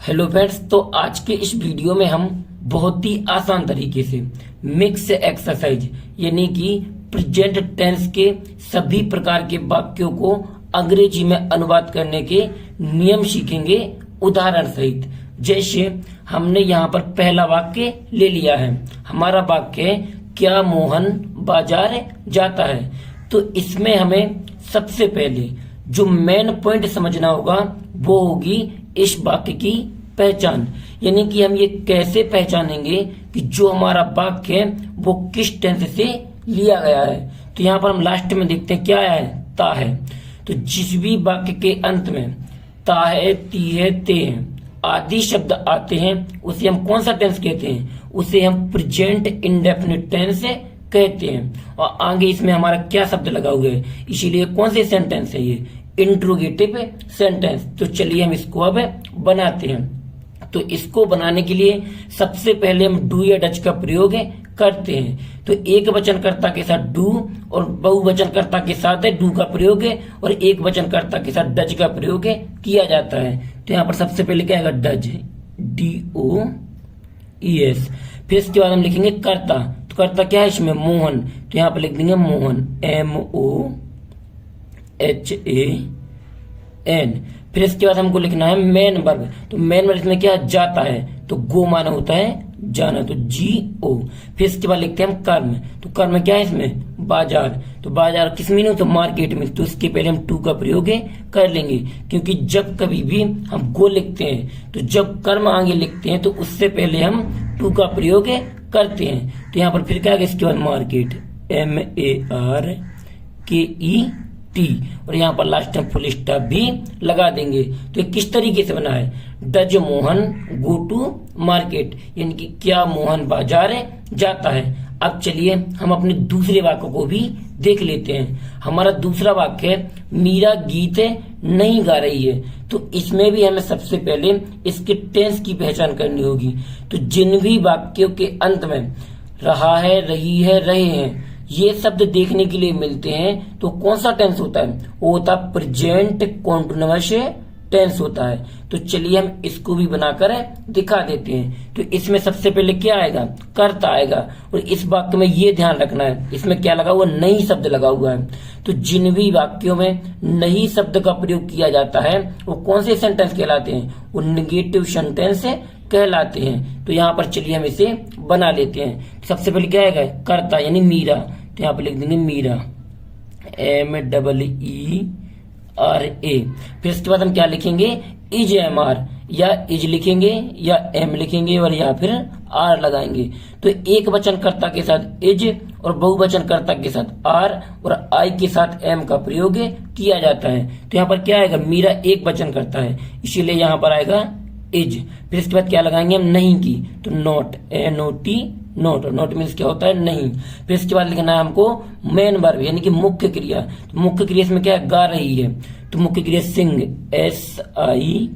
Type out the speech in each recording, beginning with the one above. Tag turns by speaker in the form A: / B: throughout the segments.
A: Hello friends, तो आज के इस वीडियो में हम बहुत ही आसान तरीके से मिक्स एक्सरसाइज यानी कि प्रेजेंट टेंस के सभी प्रकार के वाक्यों को अंग्रेजी में अनुवाद करने के नियम सीखेंगे उदाहरण सहित। जैसे हमने यहाँ पर पहला वाक्य ले लिया है, हमारा वाक्य है क्या मोहन बाजार जाता है। तो इसमें हमें सबसे पहले जो मेन पॉइंट समझना होगा वो होगी इस वाक्य की पहचान, यानी कि हम ये कैसे पहचानेंगे कि जो हमारा वाक्य है वो किस टेंस से लिया गया है। तो यहाँ पर हम लास्ट में देखते हैं क्या है, ता है। तो जिस भी वाक्य के अंत में ता है, ती है, ते है आदि शब्द आते हैं उसे हम कौन सा टेंस कहते हैं, उसे हम प्रेजेंट इंडेफिनिट टेंस कहते हैं। और आगे इसमें हमारा क्या शब्द लगा हुआ है, इसीलिए कौन से सेंटेंस है ये, इंट्रोगेटिव सेंटेंस। तो चलिए हम इसको अब बनाते हैं। तो इसको बनाने के लिए सबसे पहले हम डू या डच का प्रयोग करते हैं। तो एक वचनकर्ता के साथ डू और बहुवचनकर्ता के साथ डू का प्रयोग और एक वचनकर्ता के साथ डच का प्रयोग किया जाता है। तो यहाँ पर सबसे पहले क्या आएगा, डज, DOES। फिर इसके बाद हम लिखेंगे कर्ता। तो कर्ता क्या है इसमें, मोहन। तो यहाँ पर लिख देंगे मोहन, MOHAN। फिर इसके बाद हमको लिखना है मेन वर्ब। तो मेन वर्ब इसमें क्या जाता है, तो गो माना होता है जाना, तो GO। फिर इसके बाद लिखते हैं हम कर्म। तो कर्म क्या है इसमें, बाजार। तो बाजार किस मीनिंग, तो मार्केट में। तो इसके पहले हम टू का प्रयोग कर लेंगे, क्योंकि जब कभी भी हम गो लिखते हैं तो जब कर्म आगे लिखते हैं तो उससे पहले हम टू का प्रयोग करते हैं। तो यहाँ पर फिर क्या है इसके बाद मार्केट, MARKET। और यहाँ पर लास्ट में फुल स्टॉप भी लगा देंगे। तो ये किस तरीके से बना है, does Mohan go to market, यानी कि क्या मोहन बाजार जाता है। अब चलिए हम अपने दूसरे वाक्य को भी देख लेते हैं। हमारा दूसरा वाक्य है मीरा गीत नहीं गा रही है। तो इसमें भी हमें सबसे पहले इसके टेंस की पहचान करनी होगी। तो जिन भी वाक्यों के अंत में रहा है, रही है, रहे हैं ये शब्द देखने के लिए मिलते हैं तो कौन सा टेंस होता है, वो होता है प्रेजेंट कॉन्टिन्यूअस टेंस होता है। तो चलिए हम इसको भी बनाकर दिखा देते हैं। तो इसमें सबसे पहले क्या आएगा, कर्ता आएगा। और इस वाक्य में ये ध्यान रखना है, इसमें क्या लगा हुआ, नहीं शब्द लगा हुआ है। तो जिन भी वाक्यों में नहीं शब्द का प्रयोग किया जाता है वो कौन से सेंटेंस कहलाते हैं, वो नेगेटिव सेंटेंस कहलाते हैं। तो यहाँ पर चलिए हम इसे बना लेते हैं। सबसे पहले क्या आएगा, कर्ता यानी मीरा। तो यहाँ पर लिख देंगे मीरा, MEERA। फिर इसके बाद हम क्या लिखेंगे, इज MR, या इज लिखेंगे या M लिखेंगे और या फिर R लगाएंगे। तो एक वचनकर्ता के साथ इज और बहुवचनकर्ता के साथ R और I के साथ M का प्रयोग किया जाता है। तो यहाँ पर क्या आएगा, मीरा एक वचनकर्ता है इसीलिए यहाँ पर आएगा इज। फिर इसके बाद क्या लगाएंगे हम, नहीं की। तो not, NOT, not. Not means क्या होता है, नहीं। फिर इसके बाद लिखना है हमको मेन वर्ब यानी कि मुख्य क्रिया। तो मुख्य क्रिया इसमें क्या है, गा रही है। तो मुख्य क्रिया सिंग, SING।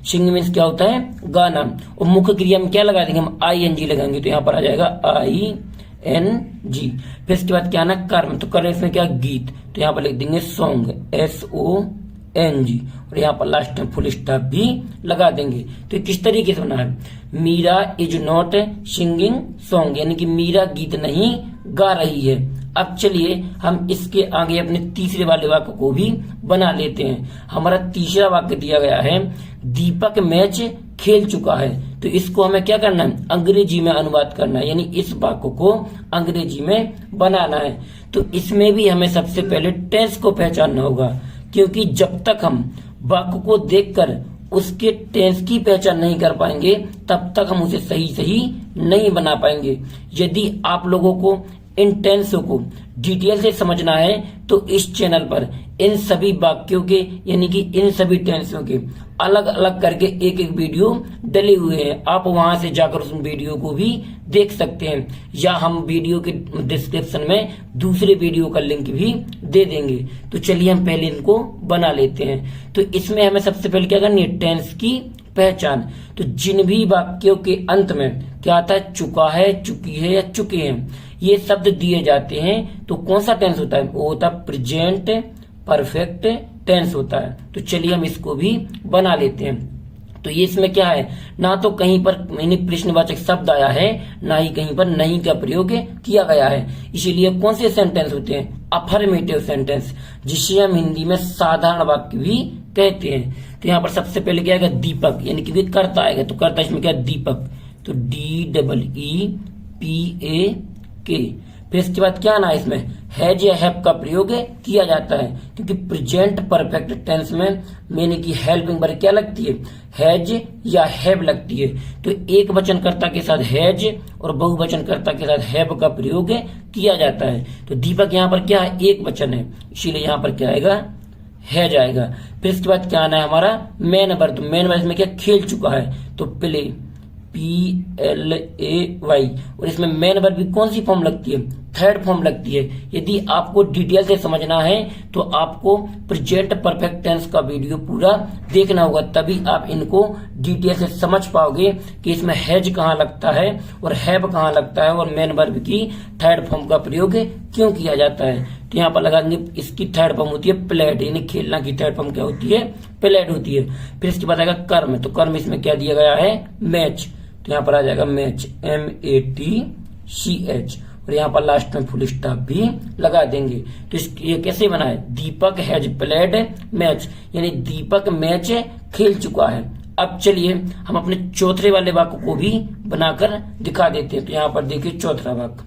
A: सिंग मीन्स क्या होता है, गाना। और मुख्य क्रिया में क्या लगा देंगे हम, ING लगाएंगे। तो यहाँ पर आ जाएगा ING। फिर इसके बाद क्या ना, कर्म। तो कर्म इसमें क्या, गीत। तो यहाँ पर लिख देंगे सॉन्ग, SONG। और यहाँ पर लास्ट में फुल स्टॉप भी लगा देंगे। तो किस तरीके से बना है, Meera is not singing song, यानी कि मीरा गीत नहीं गा रही है। अब चलिए हम इसके आगे अपने तीसरे वाले वाक्य को भी बना लेते हैं। हमारा तीसरा वाक्य दिया गया है दीपक मैच खेल चुका है। तो इसको हमें क्या करना है, अंग्रेजी में अनुवाद करना है, यानी इस वाक्य को अंग्रेजी में बनाना है। तो इसमें भी हमें सबसे पहले टेंस को पहचानना होगा, क्योंकि जब तक हम वाक्य को देखकर उसके टेंस की पहचान नहीं कर पाएंगे तब तक हम उसे सही नहीं बना पाएंगे। यदि आप लोगों को इन टेंसों को डिटेल से समझना है तो इस चैनल पर इन सभी वाक्यों के यानी कि इन सभी टेंसों के अलग अलग करके एक एक वीडियो डले हुए हैं। आप वहां से जाकर उस वीडियो को भी देख सकते हैं, या हम वीडियो के डिस्क्रिप्शन में दूसरे वीडियो का लिंक भी दे देंगे। तो चलिए हम पहले इनको बना लेते हैं। तो इसमें हमें सबसे पहले क्या करनी है, टेंस की पहचान। तो जिन भी वाक्यों के अंत में क्या आता है, चुका है, चुकी है या चुके हैं, ये शब्द दिए जाते हैं तो कौन सा टेंस होता है, वो होता है प्रेजेंट परफेक्ट टेंस होता है। तो चलिए हम इसको भी बना लेते हैं। तो ये इसमें क्या है, ना तो कहीं पर यानी प्रश्नवाचक शब्द आया है, ना ही कहीं पर नहीं का प्रयोग किया गया है। इसीलिए कौन से सेंटेंस होते हैं, अफर्मेटिव सेंटेंस, जिसे हम हिंदी में साधारण वाक्य भी कहते हैं। तो यहाँ पर सबसे पहले क्या आएगा, दीपक, यानी कि कर्ता आएगा। तो कर्ता इसमें क्या, दीपक, तो DEEPAK। फिर इसके बाद क्या आना है, इसमें हैज या हैव का प्रयोग किया जाता है, क्योंकि प्रेजेंट परफेक्ट टेंस में यानी कि हेल्पिंग वर्ब क्या लगती है, हैज या हैव लगती है। तो एक वचनकर्ता के साथ हैज और बहुवचनकर्ता के साथ हैव का प्रयोग किया जाता है। तो दीपक यहाँ पर क्या है, एक वचन है, इसीलिए यहाँ पर क्या आएगा, हैज आएगा। फिर इसके बाद क्या आना है हमारा, मैन वर्ब। तो मैन वर्ब में क्या, खेल चुका है, तो प्ले, PLAY। और इसमें मैन वर्ब की कौन सी फॉर्म लगती है, थर्ड फॉर्म लगती है। यदि आपको डिटेल से समझना है तो आपको प्रेजेंट परफेक्ट टेंस का वीडियो पूरा देखना होगा, तभी आप इनको डिटेल से समझ पाओगे कि इसमें हैज कहाँ लगता है और हैव कहाँ लगता है और मैन वर्ब की थर्ड फॉर्म का प्रयोग क्यों किया जाता है। तो यहाँ पर लगा देंगे, इसकी थर्ड फॉर्म होती है प्लेड, यानी खेलना की थर्ड फॉर्म क्या होती है, प्लेड होती है। फिर इसके बाद आएगा कर्म। तो कर्म इसमें क्या दिया गया है, मैच। तो यहाँ पर आ जाएगा मैच, MATCH। और यहाँ पर लास्ट में फुल स्टॉप भी लगा देंगे। तो ये कैसे बना है, दीपक हैज प्लेड मैच, यानी दीपक मैच खेल चुका है। अब चलिए हम अपने चौथे वाले वाक्य को भी बनाकर दिखा देते हैं। तो यहाँ पर देखिए चौथा वाक्य,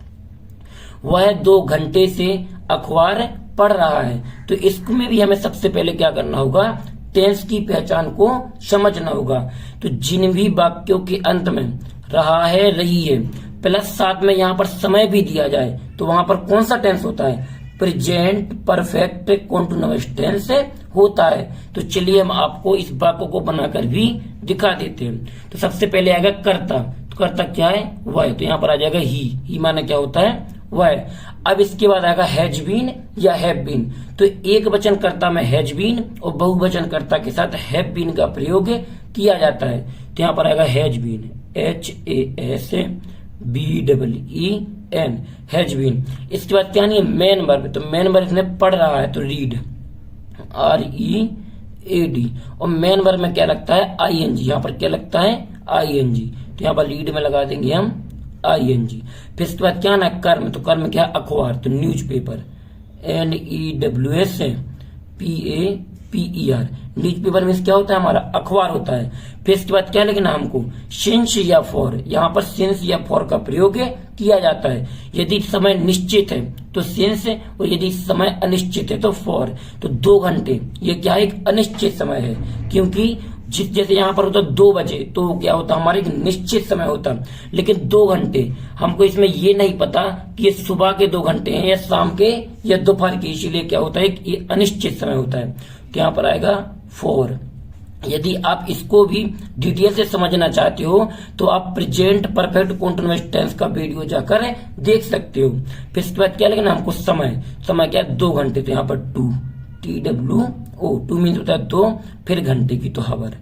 A: वह 2 घंटे से अखबार पढ़ रहा है। तो इसमें भी हमें सबसे पहले क्या करना होगा, टेंस की पहचान को समझना होगा। तो जिन भी वाक्यों के अंत में रहा है, रही है, प्लस साथ में यहाँ पर समय भी दिया जाए, तो वहां पर कौन सा टेंस होता है, प्रेजेंट परफेक्ट कॉन्टिन्यूअस टेंस होता है। तो चलिए हम आपको इस वाक्य को बनाकर भी दिखा देते हैं। तो सबसे पहले आएगा कर्ता। तो कर्ता क्या है, वह। तो यहाँ पर आ जाएगा ही माना क्या होता है, वह। अब इसके बाद आएगा हैज बीन या हैव बीन। तो एक वचन कर्ता में हैज बीन और बहुवचन कर्ता के साथ हैव बीन का प्रयोग किया जाता है। तो यहाँ पर आएगा has been, HASBEEN, has been. इसके बाद क्या नहीं है, मैन वर्ब। तो मैन वर्ब इसमें पढ़ रहा है, तो रीड, READ। और मैन वर्ब में क्या लगता है, ING। यहाँ पर क्या लगता है, ING। तो यहाँ पर रीड में लगा देंगे हम ING। फिर इसके बाद क्या ना, कर्म। तो कर्म क्या, अखबार, तो न्यूज़पेपर, NEWSPAPER। न्यूज़पेपर में क्या होता है, हमारा अखबार होता है। फिर इसके बाद क्या लिखना हमको, सिंस या फॉर। यहाँ पर सिंस या फॉर का प्रयोग किया जाता है। यदि समय निश्चित है तो सिंस, और यदि समय अनिश्चित है तो फॉर। तो 2 घंटे ये क्या है, एक अनिश्चित समय है, क्योंकि जैसे यहाँ पर होता 2 बजे, तो क्या होता, हमारे एक निश्चित समय होता। लेकिन 2 घंटे हमको इसमें ये नहीं पता कि ये सुबह के 2 घंटे हैं या शाम के या दोपहर के, इसीलिए क्या होता है, ये अनिश्चित समय होता है। तो यहाँ पर आएगा फॉर। यदि आप इसको भी डिटेल से समझना चाहते हो तो आप प्रेजेंट परफेक्ट कॉन्टिन्यूअस टेंस का वीडियो जाकर देख सकते हो। फिर इसके बाद क्या लिखना हमको, समय। समय क्या है, 2 घंटे। तो यहाँ पर TWO मीन्स होता है 2, फिर घंटे की तो हावर,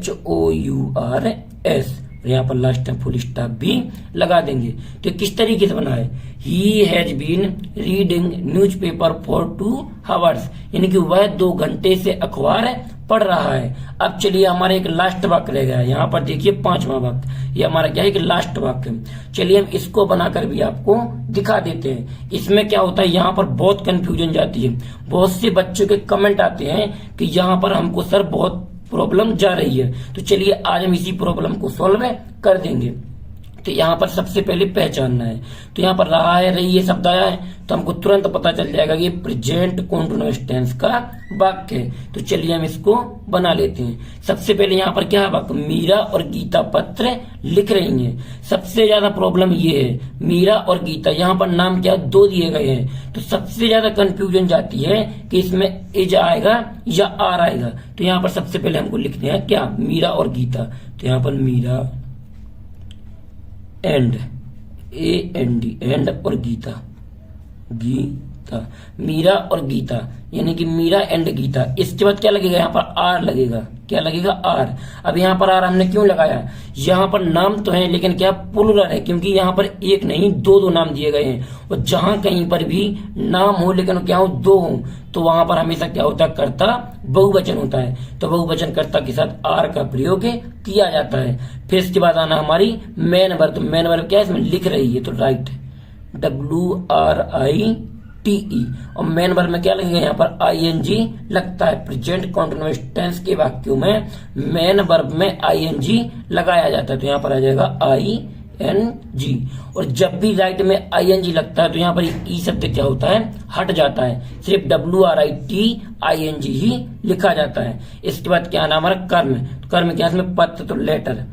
A: HOURS। यहाँ पर लास्ट में फुल स्टॉप भी लगा देंगे। तो किस तरीके से बना है, he has been reading newspaper for 2 hours, यानी कि वह 2 घंटे से अखबार पढ़ रहा है। अब चलिए हमारा एक लास्ट वाक्य रह गया। यहाँ पर देखिए 5वां वाक्य, ये हमारा क्या है, एक लास्ट वाक्य। चलिए हम इसको बनाकर भी आपको दिखा देते हैं। इसमें क्या होता है, यहाँ पर बहुत कंफ्यूजन जाती है। बहुत से बच्चों के कमेंट आते हैं कि यहाँ पर हमको सर बहुत प्रॉब्लम जा रही है। तो चलिए आज हम इसी प्रॉब्लम को सॉल्व कर देंगे। तो यहाँ पर सबसे पहले पहचानना है। तो यहाँ पर रहा है, रही है शब्द आया है, तो हमको तुरंत पता चल जाएगा कि प्रेजेंट कॉन्टिन्यूअस टेंस का वाक्य है। तो चलिए हम इसको बना लेते हैं। सबसे पहले यहाँ पर क्या है वाक्य, मीरा और गीता पत्र लिख रही हैं। सबसे ज्यादा प्रॉब्लम ये है, मीरा और गीता, यहाँ पर नाम क्या 2 दिए गए हैं। तो सबसे ज्यादा कंफ्यूजन जाती है कि इसमें इज आएगा या आर आएगा। तो यहाँ पर सबसे पहले हमको लिखने हैं क्या, मीरा और गीता। तो यहाँ पर मीरा एंड, AND, एंड और गीता, मीरा और गीता, यानी कि मीरा एंड गीता। इसके बाद क्या लगेगा, यहाँ पर आर लगेगा, क्या लगेगा आर। अब यहाँ पर आर हमने क्यों लगाया, यहाँ पर नाम तो है लेकिन क्या प्लुरल है, क्योंकि यहाँ पर एक नहीं दो नाम दिए गए हैं। और जहां कहीं पर भी नाम हो लेकिन क्या हो दो हो, तो वहां पर हमेशा क्या होता है, कर्ता बहुवचन होता है। तो बहुवचन कर्ता के साथ आर का प्रयोग किया जाता है। फिर इसके बाद आना हमारी मेन वर्ब। तो मेन वर्ब क्या है, इसमें लिख रही है तो राइट WRITE। और मेन वर्ब में क्या लगेगा, यहाँ पर ING लगता है। प्रेजेंट कंटीन्यूअस टेंस के वाक्यों में मेन वर्ब में ING लगाया जाता है, तो यहाँ पर आ जाएगा ING। और जब भी राइट में ING लगता है तो यहाँ पर ई शब्द क्या होता है, हट जाता है, सिर्फ WRITING ही लिखा जाता है। इसके बाद क्या नाम हमारा कर्म। कर्म क्या है, इसमें पत्र तो लेटर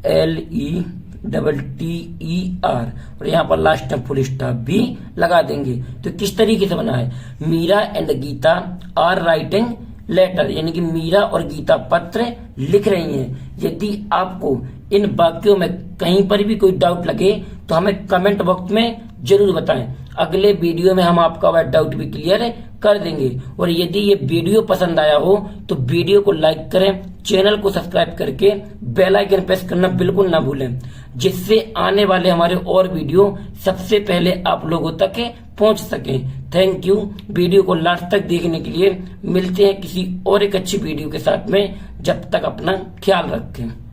A: LETTER। और यहाँ पर लास्ट में फुल स्टॉप भी लगा देंगे। तो किस तरीके से बना है, Meera and Geeta are writing letter, यानी कि मीरा और गीता पत्र लिख रही हैं। यदि आपको इन वाक्यों में कहीं पर भी कोई डाउट लगे तो हमें कमेंट बॉक्स में जरूर बताएं। अगले वीडियो में हम आपका वह डाउट भी क्लियर कर देंगे। और यदि ये वीडियो पसंद आया हो तो वीडियो को लाइक करें, चैनल को सब्सक्राइब करके बेल आइकन प्रेस करना बिल्कुल ना भूलें, जिससे आने वाले हमारे और वीडियो सबसे पहले आप लोगों तक पहुंच सके। थैंक यू वीडियो को लास्ट तक देखने के लिए। मिलते हैं किसी और एक अच्छी वीडियो के साथ में, जब तक अपना ख्याल रखें।